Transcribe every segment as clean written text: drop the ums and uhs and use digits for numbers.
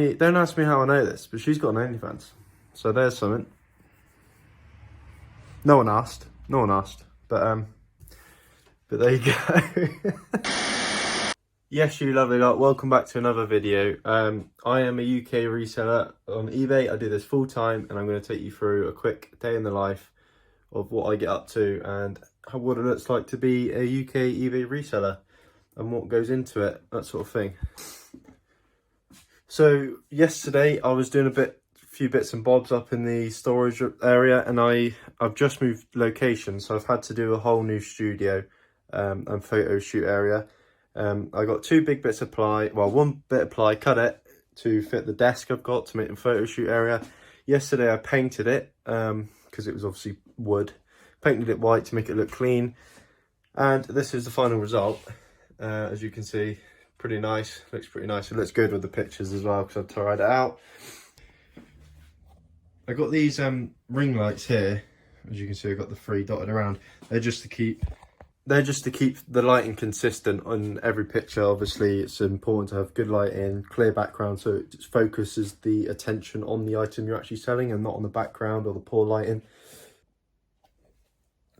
Don't ask me how I know this, but she's got an OnlyFans. So there's something. No one asked, but there you go. Yes, you lovely lot, welcome back to another video. I am a UK reseller on eBay. I do this full time, and I'm going to take you through a quick day in the life of what I get up to and what it looks like to be a UK eBay reseller and what goes into it, that sort of thing. So yesterday I was doing a few bits and bobs up in the storage area, and I've just moved location, so I've had to do a whole new studio and photo shoot area. I got two big bits of ply, well, one bit of ply, cut it to fit the desk I've got to make the photo shoot area. Yesterday I painted it because it was obviously wood, painted it white to make it look clean, and this is the final result. As you can see, pretty nice, looks pretty nice. It looks good with the pictures as well because I've tried it out. I got these ring lights here. As you can see, I've got the three dotted around. They're just to keep the lighting consistent on every picture. Obviously, it's important to have good lighting, clear background, so it just focuses the attention on the item you're actually selling and not on the background or the poor lighting.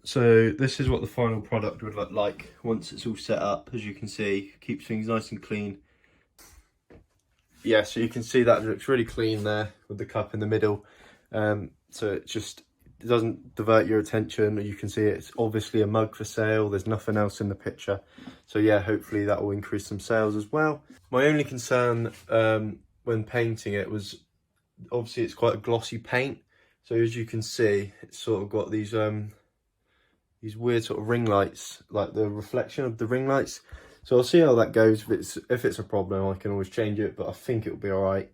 So this is what the final product would look like once it's all set up. As you can see, keeps things nice and clean. Yeah, so you can see that it looks really clean there with the cup in the middle. So it doesn't divert your attention. You can see it's obviously a mug for sale. There's nothing else in the picture. So yeah, hopefully that will increase some sales as well. My only concern when painting it was, obviously it's quite a glossy paint. So as you can see, it's sort of got these weird sort of ring lights, like the reflection of the ring lights. So I'll see how that goes. If it's a problem, I can always change it, but I think it'll be all right.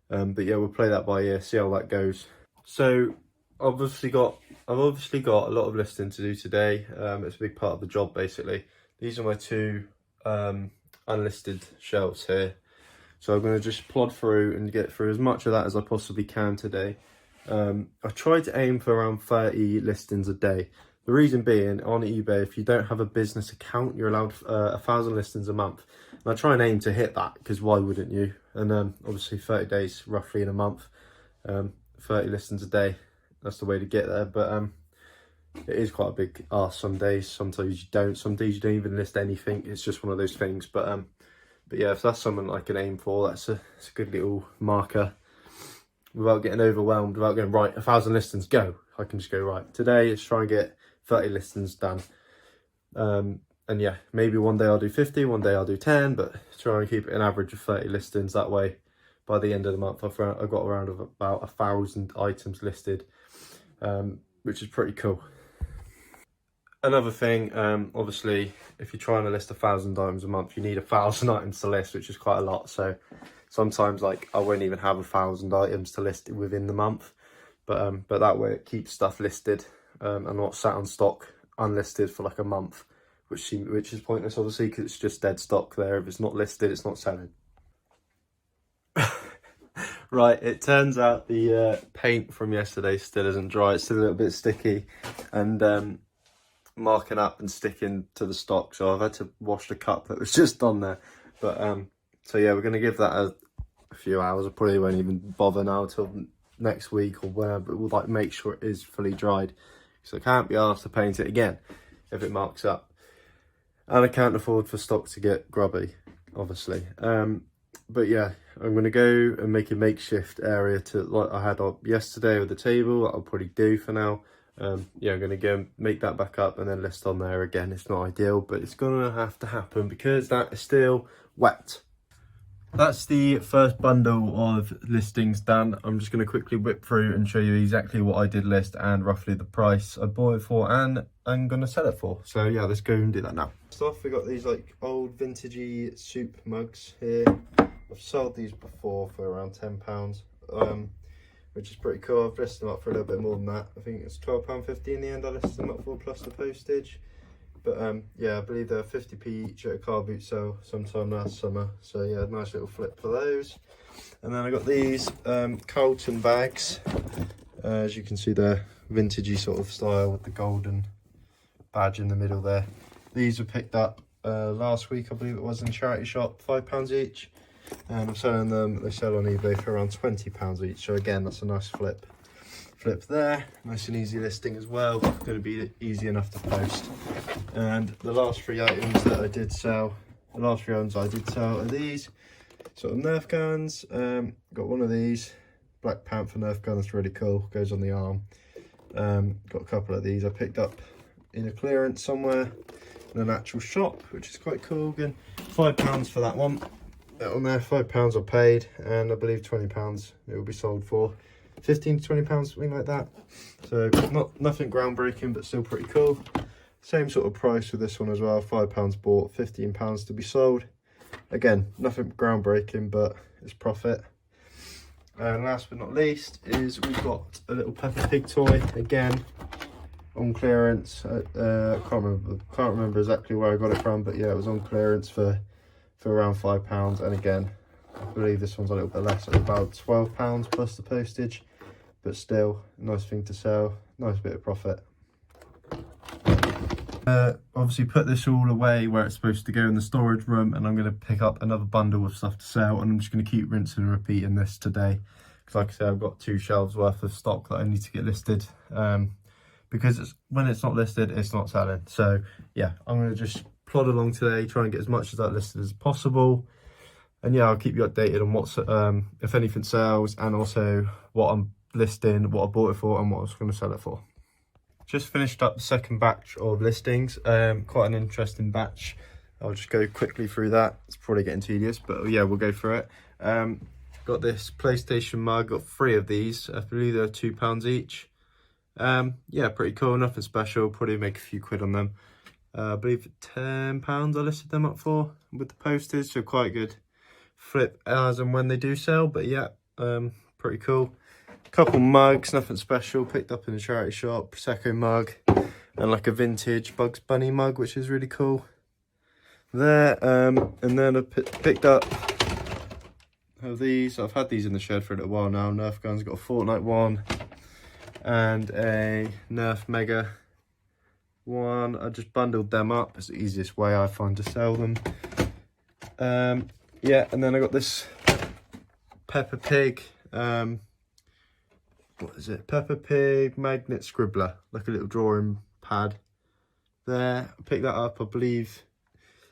But yeah, we'll play that by ear, see how that goes. So I've obviously got a lot of listing to do today. It's a big part of the job, basically. These are my two unlisted shelves here. So I'm going to just plod through and get through as much of that as I possibly can today. I try to aim for around 30 listings a day. The reason being, on eBay, if you don't have a business account, you're allowed 1,000 listings a month. And I try and aim to hit that, because why wouldn't you? And obviously 30 days roughly in a month, 30 listings a day. That's the way to get there. But it is quite a big ask some days. Sometimes you don't. Some days you don't even list anything. It's just one of those things. But yeah, if that's something I can aim for, it's a good little marker. Without getting overwhelmed, without going, right, 1,000 listings, go. I can just go, right, today let's try and get 30 listings done. And yeah, maybe one day I'll do 50, one day I'll do 10, but try and keep it an average of 30 listings. That way, by the end of the month, I've got around about 1,000 items listed, which is pretty cool. Another thing, obviously, if you're trying to list 1,000 items a month, you need 1,000 items to list, which is quite a lot. So sometimes, like, I won't even have 1,000 items to list within the month, but that way it keeps stuff listed and not sat on stock unlisted for like a month, which is pointless, obviously, because it's just dead stock there. If it's not listed, it's not selling. Right, it turns out the paint from yesterday still isn't dry. It's still a little bit sticky and marking up and sticking to the stock, so I've had to wash the cup that was just on there. But so yeah, we're going to give that a few hours. I probably won't even bother now till next week or whenever, but we'll like make sure it is fully dried, so I can't be asked to paint it again if it marks up, and I can't afford for stock to get grubby, obviously. But yeah, I'm going to go and make a makeshift area to, like I had up yesterday with the table, that I'll probably do for now. Yeah, I'm going to go and make that back up and then list on there again. It's not ideal, but it's going to have to happen because that is still wet. That's the first bundle of listings done. I'm just going to quickly whip through and show you exactly what I did list and roughly the price I bought it for and I'm going to sell it for. So yeah, let's go and do that now. First off, we got these like old vintagey soup mugs here. I've sold these before for around £10, which is pretty cool. I've listed them up for a little bit more than that. I think it's £12.50 in the end I listed them up for, plus the postage. But yeah, I believe they're 50p each at a car boot sale sometime last summer. So yeah, nice little flip for those. And then I got these Carlton bags. As you can see, they're vintagey sort of style with the golden badge in the middle there. These were picked up last week, I believe it was, in charity shop, £5 each. and I'm selling them. They sell on eBay for around £20 each. So again, that's a nice flip there. Nice and easy listing as well. Going to be easy enough to post. And the last three items that I did sell, are these sort of Nerf guns. Got one of these Black Panther Nerf gun. That's really cool. Goes on the arm. Got a couple of these I picked up in a clearance somewhere in an actual shop, which is quite cool. Again, £5 for that one. That on there, £5 I paid, and I believe £20 it will be sold for. 15 to £20, something like that. So nothing groundbreaking, but still pretty cool. Same sort of price with this one as well. £5 bought, £15 to be sold. Again, nothing groundbreaking, but it's profit. And last but not least is we've got a little Peppa Pig toy, again on clearance. Can't remember exactly where I got it from, but yeah, it was on clearance for around £5. And again, I believe this one's a little bit less, at about £12 plus the postage, but still a nice thing to sell, nice bit of profit. Obviously put this all away where it's supposed to go in the storage room, and I'm going to pick up another bundle of stuff to sell, and I'm just going to keep rinsing and repeating this today, because like I said, I've got 2 shelves worth of stock that I need to get listed, because when it's not listed, it's not selling. So yeah, I'm going to just plod along today, try and get as much of that listed as possible, and yeah, I'll keep you updated on what's if anything sells, and also what I'm listing, what I bought it for, and what I was going to sell it for. Just finished up the second batch of listings. Quite an interesting batch. I'll just go quickly through that. It's probably getting tedious, but yeah, we'll go through it. Got this PlayStation mug. Got 3 of these. I believe they're £2 each. Yeah, pretty cool. Nothing special. Probably make a few quid on them. I believe £10 I listed them up for with the postage. So quite good flip as and when they do sell. But yeah, pretty cool. Couple mugs, nothing special, picked up in a charity shop. Prosecco mug and like a vintage Bugs Bunny mug, which is really cool there. And then I picked up these. I've had these in the shed for a little while now. Nerf guns. Got a Fortnite one and a Nerf Mega one. I just bundled them up. It's the easiest way I find to sell them. Yeah, and then I got this Peppa Pig what is it? Peppa Pig magnet scribbler, like a little drawing pad there. I picked that up, I believe,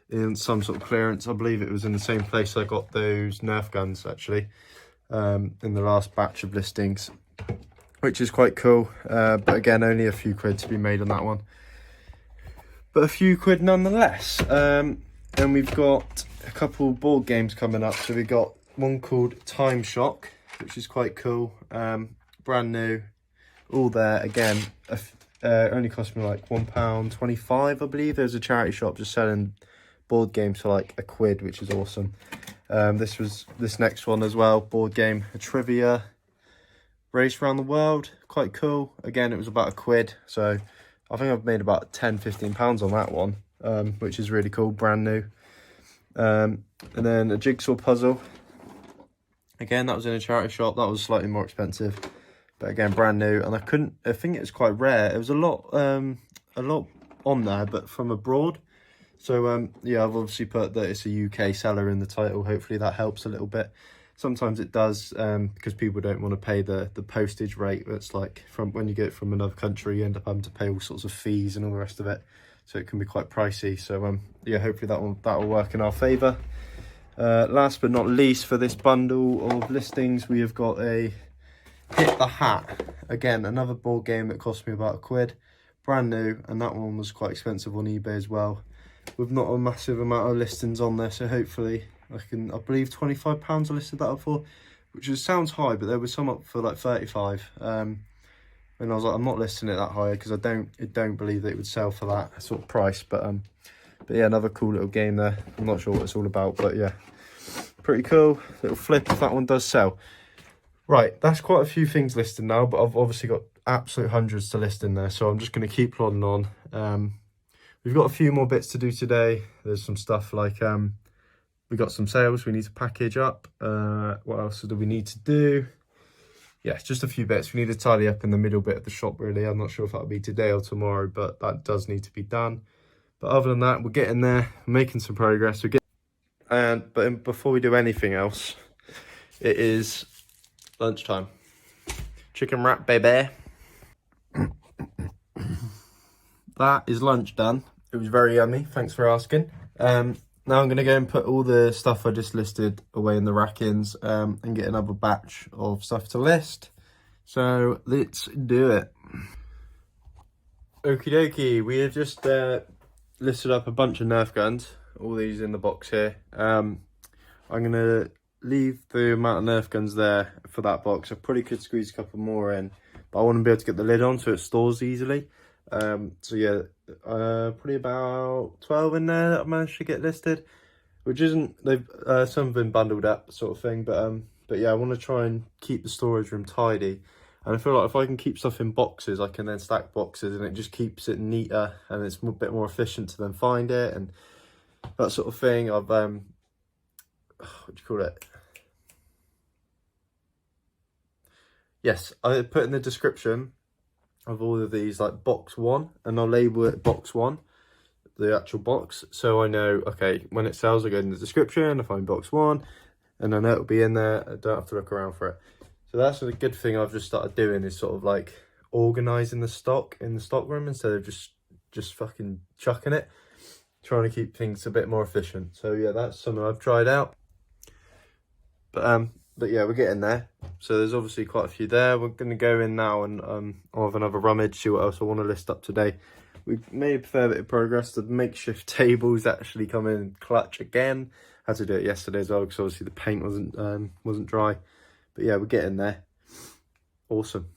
in some sort of clearance. I believe it was in the same place I got those Nerf guns, actually, in the last batch of listings, which is quite cool. But again, only a few quid to be made on that one, but a few quid nonetheless. And we've got a couple board games coming up. So we got one called Time Shock, which is quite cool. Brand new, all there. Again, only cost me like £1.25, I believe. There's a charity shop just selling board games for like a quid, which is awesome. This next one as well, board game, a trivia race around the world, quite cool. Again, it was about a quid, so I think I've made about £10-15 on that one, which is really cool, brand new. And then a jigsaw puzzle. Again, that was in a charity shop. That was slightly more expensive, but again, brand new. And I think it was quite rare. It was a lot on there, but from abroad. So yeah, I've obviously put that it's a UK seller in the title. Hopefully that helps a little bit. Sometimes it does, because people don't want to pay the postage rate. That's like from when you get it from another country, you end up having to pay all sorts of fees and all the rest of it. So it can be quite pricey. So yeah, hopefully that will work in our favour. Last but not least, for this bundle of listings, we have got a Hit the Hat. Again, another board game that cost me about a quid, brand new, and that one was quite expensive on eBay as well. With not a massive amount of listings on there, so hopefully I believe £25 I listed that up for, which sounds high, but there was some up for like 35. And I was like, I'm not listing it that high because I don't believe that it would sell for that sort of price. But yeah, another cool little game there. I'm not sure what it's all about, but yeah, pretty cool little flip if that one does sell. Right, that's quite a few things listed now, but I've obviously got absolute hundreds to list in there, so I'm just going to keep plodding on. We've got a few more bits to do today. There's some stuff like we got some sales we need to package up. What else do we need to do? Yeah, just a few bits. We need to tidy up in the middle bit of the shop, really. I'm not sure if that'll be today or tomorrow, but that does need to be done. But other than that, we're getting there, we're making some progress. Before we do anything else, it is lunchtime. Chicken wrap, baby. That is lunch done. It was very yummy, thanks for asking. Now I'm going to go and put all the stuff I just listed away in the rack-ins and get another batch of stuff to list. So let's do it. Okie dokie, we have just listed up a bunch of Nerf guns, all these in the box here. I'm going to leave the amount of Nerf guns there for that box. I probably could squeeze a couple more in, but I want to be able to get the lid on so it stores easily. So yeah, probably about 12 in there that I managed to get listed, which isn't, they've some have been bundled up sort of thing, but yeah, I want to try and keep the storage room tidy. And I feel like if I can keep stuff in boxes, I can then stack boxes and it just keeps it neater and it's a bit more efficient to then find it and that sort of thing. I've, what do you call it? Yes, I put in the description of all of these like box 1 and I'll label it box 1, the actual box. So I know, okay, when it sells, I go in the description, I find box 1 and I know it'll be in there. I don't have to look around for it. So that's a good thing I've just started doing, is sort of like organising the stock in the stock room instead of just fucking chucking it. Trying to keep things a bit more efficient. So yeah, that's something I've tried out. But yeah, we're getting there. So there's obviously quite a few there. We're going to go in now and I'll have another rummage, see what else I want to list up today. We've made a fair bit of progress. The makeshift tables actually come in clutch again. Had to do it yesterday as well because obviously the paint wasn't dry. But yeah, we're getting there. Awesome.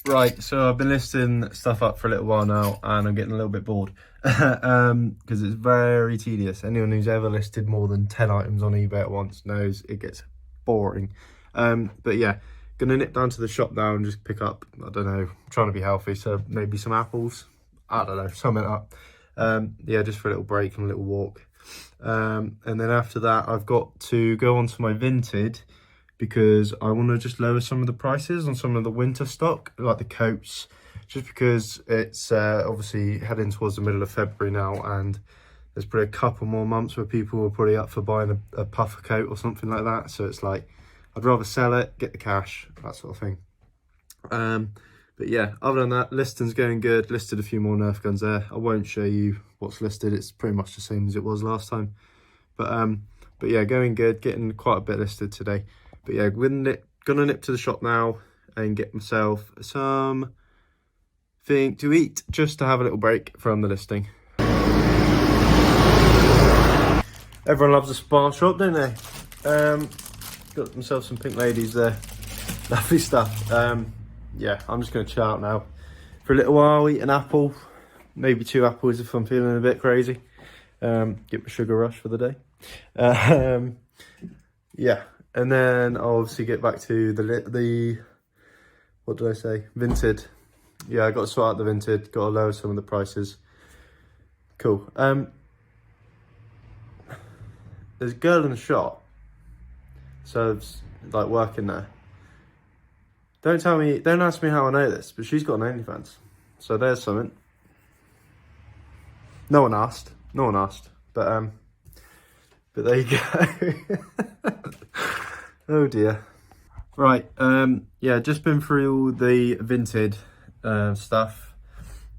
Right, so I've been listing stuff up for a little while now and I'm getting a little bit bored because it's very tedious. Anyone who's ever listed more than 10 items on eBay at once knows it gets boring. But yeah, gonna nip down to the shop now and just pick up, I don't know, I'm trying to be healthy, so maybe some apples, I don't know, sum it up. Yeah, just for a little break and a little walk. And then after that, I've got to go onto my Vinted because I want to just lower some of the prices on some of the winter stock, like the coats, just because it's obviously heading towards the middle of February now, and there's probably a couple more months where people are probably up for buying a puffer coat or something like that. So it's like, I'd rather sell it, get the cash, that sort of thing. But yeah, other than that, listing's going good. Listed a few more Nerf guns there. I won't show you what's listed. It's pretty much the same as it was last time. But yeah, going good. Getting quite a bit listed today. But yeah, we're gonna nip to the shop now and get myself something to eat, just to have a little break from the listing. Everyone loves a spa shop, don't they? Got myself some pink ladies there. Lovely stuff. Yeah, I'm just going to chill out now for a little while, eat an apple, maybe 2 apples if I'm feeling a bit crazy. Get my sugar rush for the day. Yeah, and then I'll obviously get back to the what did I say? Vinted. Yeah, I got to sort out the Vinted, got to lower some of the prices. Cool. There's a girl in the shop, so like working there. Don't ask me how I know this, but she's got an OnlyFans. So there's something. No one asked, but there you go. Oh dear. Right, yeah, just been through all the Vinted stuff.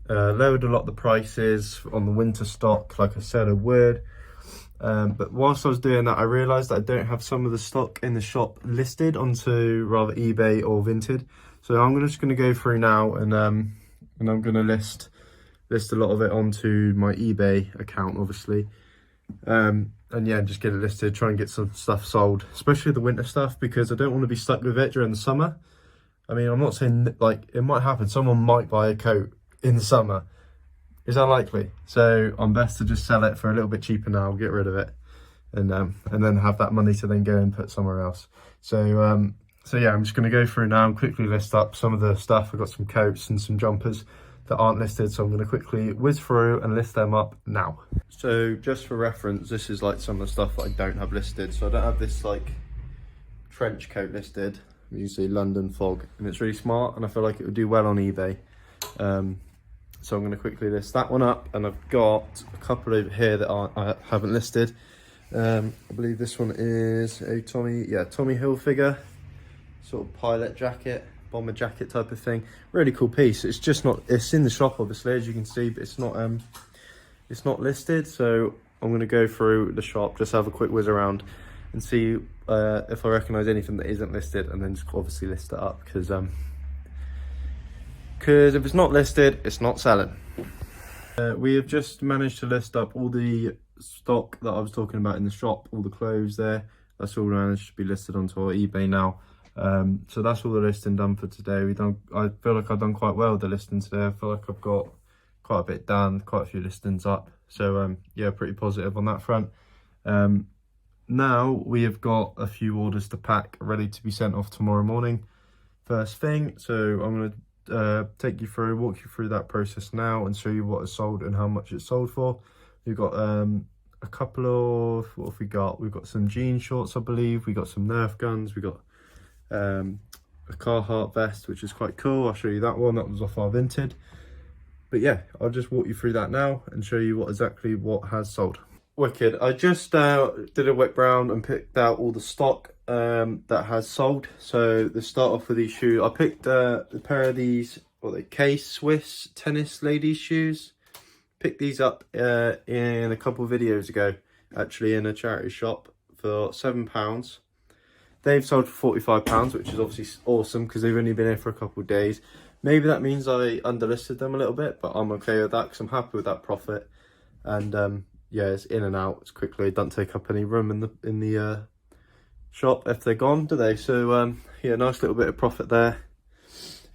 Lowered a lot of the prices on the winter stock, like I said I would. But whilst I was doing that, I realised that I don't have some of the stock in the shop listed onto rather eBay or Vinted. So I'm just going to go through now and I'm going to list a lot of it onto my eBay account, obviously. And yeah, just get it listed, try and get some stuff sold, especially the winter stuff, because I don't want to be stuck with it during the summer. I mean, I'm not saying, like, it might happen. Someone might buy a coat in the summer. It's unlikely, so I'm best to just sell it for a little bit cheaper now, get rid of it, and then have that money to then go and put somewhere else. So yeah, I'm just going to go through now and quickly list up some of the stuff. I've got some coats and some jumpers that aren't listed, so I'm going to quickly whiz through and list them up now. So just for reference, this is like some of the stuff that I don't have listed. So I don't have this like trench coat listed. You see London fog, and it's really smart, and I feel like it would do well on eBay. So I'm going to quickly list that one up, and I've got a couple over here that I haven't listed. I believe this one is a Tommy Hilfiger sort of pilot jacket, bomber jacket type of thing. Really cool piece. It's just not, it's in the shop obviously, as you can see, but it's not listed. So I'm going to go through the shop, just have a quick whiz around and see if I recognize anything that isn't listed, and then just obviously list it up, because if it's not listed, it's not selling. We have just managed to list up all the stock that I was talking about in the shop, all the clothes there. That's all managed to be listed onto our eBay now. So that's all the listing done for today. I feel like I've done quite well with the listing today. I feel like I've got quite a bit done, quite a few listings up. So yeah, pretty positive on that front. Now we have got a few orders to pack, ready to be sent off tomorrow morning, first thing. So I'm going to walk you through that process now and show you what is sold and how much it's sold for. We've got a couple of, what have we got? We've got some jean shorts, I believe. We got some Nerf guns. We got a Carhartt vest, which is quite cool. I'll show you that one. That was off our Vinted. But yeah, I'll just walk you through that now and show you what has sold. Wicked. I just did a whip round and picked out all the stock that has sold. So let's start off with these shoes. I picked a pair of these, K-Swiss tennis ladies shoes. Picked these up in a couple of videos ago, actually, in a charity shop for £7. They've sold for £45, which is obviously awesome because they've only been here for a couple of days. Maybe that means I underlisted them a little bit, but I'm okay with that because I'm happy with that profit. And yeah, it's in and out. It's quickly. It doesn't take up any room in the shop if they're gone, do they? So yeah, nice little bit of profit there.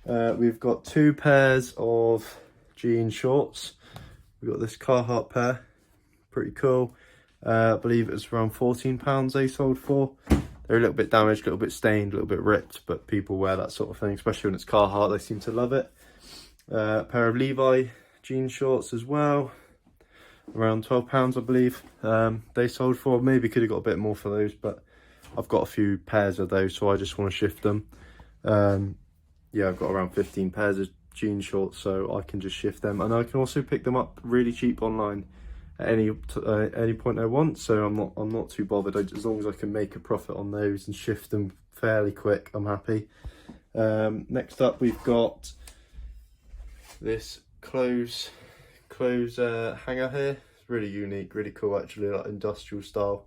We've got 2 pairs of jean shorts. We've got this Carhartt pair, pretty cool. I believe it's around £14 they sold for. They're a little bit damaged, a little bit stained, a little bit ripped, but people wear that sort of thing, especially when it's Carhartt. They seem to love it. A pair of Levi jean shorts as well, around £12 I believe. They sold for. Maybe could have got a bit more for those, but I've got a few pairs of those, so I just want to shift them. Yeah, I've got around 15 pairs of jean shorts, so I can just shift them, and I can also pick them up really cheap online at any point I want. So I'm not too bothered. As long as I can make a profit on those and shift them fairly quick, I'm happy. Next up, we've got this clothes hanger here. It's really unique, really cool actually, like industrial style.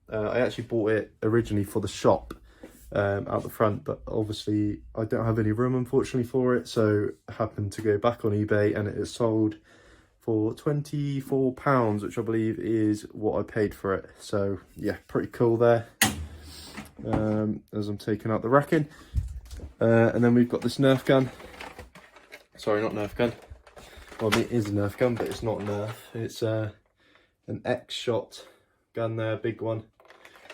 I actually bought it originally for the shop out the front, but obviously I don't have any room unfortunately for it, so I happened to go back on eBay and it is sold for £24, which I believe is what I paid for it. So yeah, pretty cool there. As I'm taking out the racking, and then we've got this Nerf gun. Sorry, not Nerf gun. Well, I mean, it is a Nerf gun, but it's not Nerf. It's an X-Shot gun there, big one.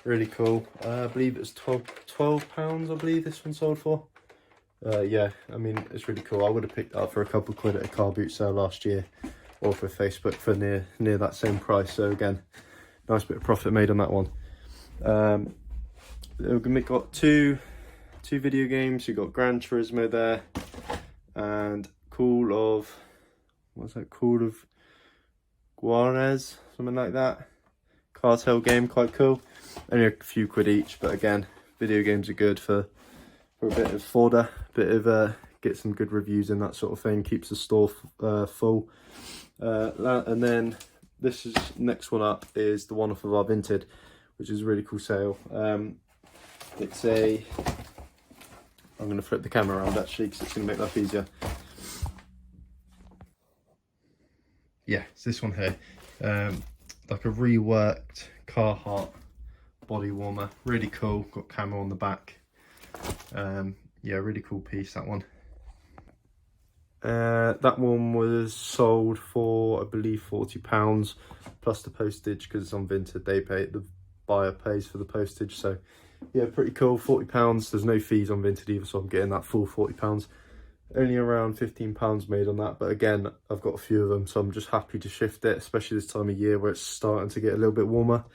Really cool. I believe it's £12 I believe this one sold for. Yeah, I mean, it's really cool. I would have picked that up for a couple of quid at a car boot sale last year, or for Facebook for near that same price. So again, nice bit of profit made on that one. We've got two video games. You've got Gran Turismo there, and Call of Juarez, something like that. Cartel game, quite cool. Only a few quid each, but again, video games are good for a bit of fodder, get some good reviews and that sort of thing. Keeps the store full. And then next one up is the one off of our Vinted, which is a really cool sale. It's I'm going to flip the camera around actually because it's going to make life easier. Yeah, it's this one here. Like a reworked Carhartt body warmer, really cool, got camo on the back. Yeah, really cool piece, that one. That one was sold for, I believe, £40 plus the postage, because it's on Vinted. The buyer pays for the postage. So yeah, pretty cool. £40. There's no fees on Vinted either, so I'm getting that full £40. Only around £15 made on that, but again, I've got a few of them, so I'm just happy to shift it, especially this time of year where it's starting to get a little bit warmer,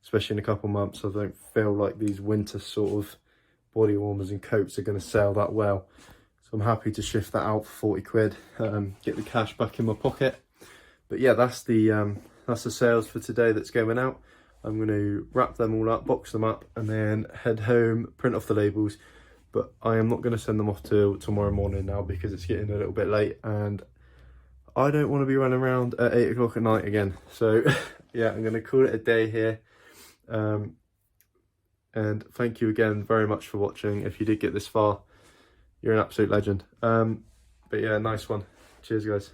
especially in a couple of months. I don't feel like these winter sort of body warmers and coats are going to sell that well. So I'm happy to shift that out for 40 quid, get the cash back in my pocket. But yeah, that's the sales for today that's going out. I'm going to wrap them all up, box them up, and then head home, print off the labels. But I am not going to send them off till tomorrow morning now, because it's getting a little bit late and I don't want to be running around at 8 o'clock at night again. So yeah, I'm going to call it a day here. And thank you again very much for watching. If you did get this far, you're an absolute legend. But yeah, nice one. Cheers, guys.